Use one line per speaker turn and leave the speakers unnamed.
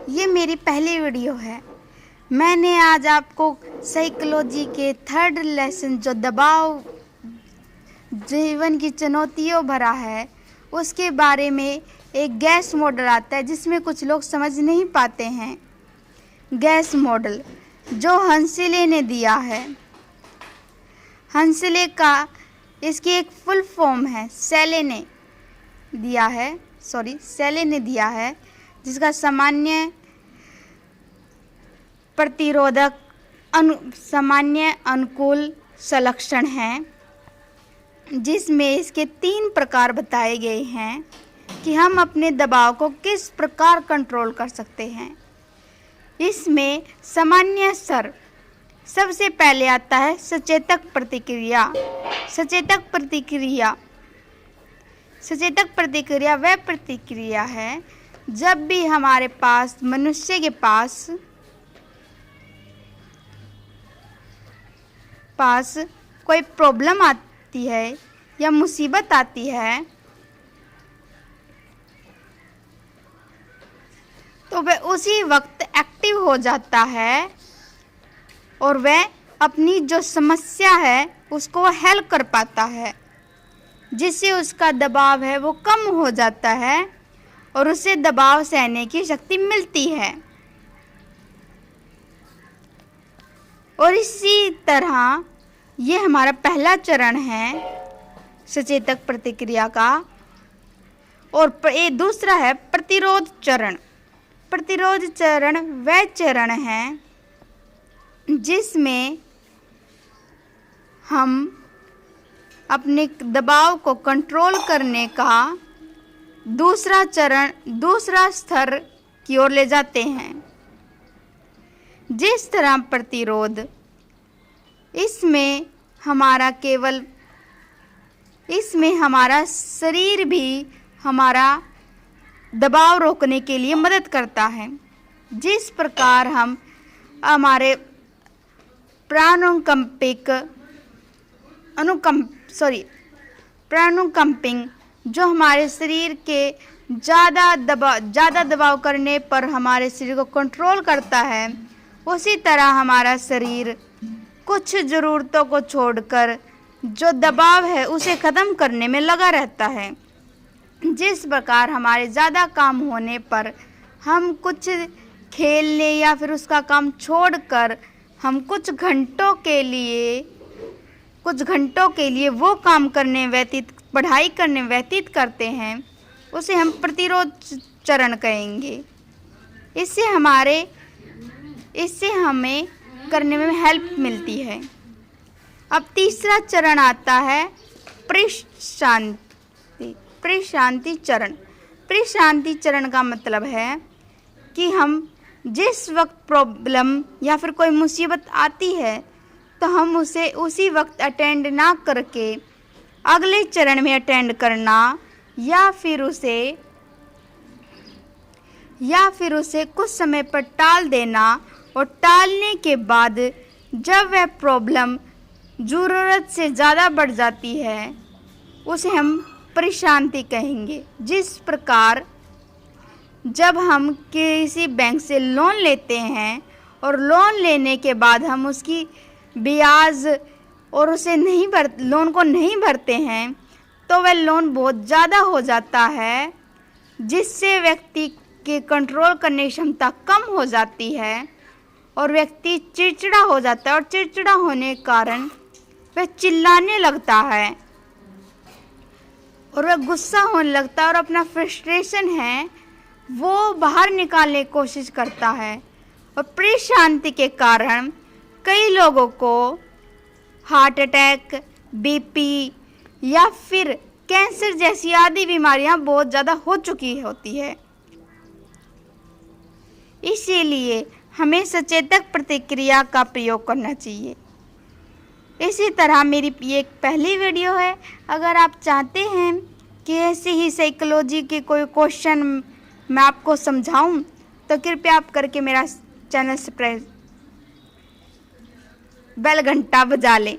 ये मेरी पहली वीडियो है। मैंने आज आपको साइकोलॉजी के थर्ड लेसन जो दबाव जीवन की चुनौतियों भरा है उसके बारे में एक गैस मॉडल आता है जिसमें कुछ लोग समझ नहीं पाते हैं। गैस मॉडल जो हंसले ने दिया है। हंसले का इसकी एक फुल फॉर्म है सेले ने दिया है जिसका सामान्य प्रतिरोधक सामान्य अनुकूल संलक्षण है, जिसमें इसके 3 प्रकार बताए गए हैं कि हम अपने दबाव को किस प्रकार कंट्रोल कर सकते हैं। इसमें सामान्य स्तर सबसे पहले आता है सचेतक प्रतिक्रिया। सचेतक प्रतिक्रिया वह प्रतिक्रिया है जब भी हमारे पास मनुष्य के पास कोई प्रॉब्लम आती है या मुसीबत आती है तो वह उसी वक्त एक्टिव हो जाता है और वह अपनी जो समस्या है उसको हल कर पाता है, जिससे उसका दबाव है वो कम हो जाता है और उसे दबाव सहने की शक्ति मिलती है। और इसी तरह ये हमारा पहला चरण है सचेतक प्रतिक्रिया का। और ये दूसरा है प्रतिरोध चरण। प्रतिरोध चरण वह चरण है जिसमें हम अपने दबाव को कंट्रोल करने का दूसरा स्तर की ओर ले जाते हैं। जिस तरह प्रतिरोध इसमें हमारा शरीर भी हमारा दबाव रोकने के लिए मदद करता है। जिस प्रकार हम हमारे प्राणुकंपिंग जो हमारे शरीर के ज़्यादा दबाव करने पर हमारे शरीर को कंट्रोल करता है, उसी तरह हमारा शरीर कुछ ज़रूरतों को छोड़कर जो दबाव है उसे ख़त्म करने में लगा रहता है। जिस प्रकार हमारे ज़्यादा काम होने पर हम कुछ खेलने या फिर उसका काम छोड़कर हम कुछ घंटों के लिए वो काम पढ़ाई करने व्यतीत करते हैं, उसे हम प्रतिरोध चरण कहेंगे। इससे हमें करने में हेल्प मिलती है। अब तीसरा चरण आता है प्रशांति चरण। प्रशांति चरण का मतलब है कि हम जिस वक्त प्रॉब्लम या फिर कोई मुसीबत आती है तो हम उसे उसी वक्त अटेंड ना करके अगले चरण में अटेंड करना या फिर उसे कुछ समय पर टाल देना, और टालने के बाद जब वह प्रॉब्लम ज़रूरत से ज़्यादा बढ़ जाती है उसे हम परेशानी कहेंगे। जिस प्रकार जब हम किसी बैंक से लोन लेते हैं और लोन लेने के बाद हम उसकी ब्याज और लोन को नहीं भरते हैं तो वह लोन बहुत ज़्यादा हो जाता है, जिससे व्यक्ति की कंट्रोल करने की क्षमता कम हो जाती है और व्यक्ति चिड़चिड़ा हो जाता है। और चिड़चिड़ा होने के कारण वह चिल्लाने लगता है और वह गुस्सा होने लगता है और अपना फ्रस्ट्रेशन है वो बाहर निकालने की कोशिश करता है। और परेशानी के कारण कई लोगों को हार्ट अटैक, बीपी या फिर कैंसर जैसी आदि बीमारियां बहुत ज़्यादा हो चुकी होती है। इसीलिए हमें सचेतक प्रतिक्रिया का प्रयोग करना चाहिए। इसी तरह मेरी ये एक पहली वीडियो है। अगर आप चाहते हैं कि ऐसे ही साइकोलॉजी के कोई क्वेश्चन मैं आपको समझाऊं तो कृपया आप करके मेरा चैनल सब्सक्राइब बेल घंटा बजा लें।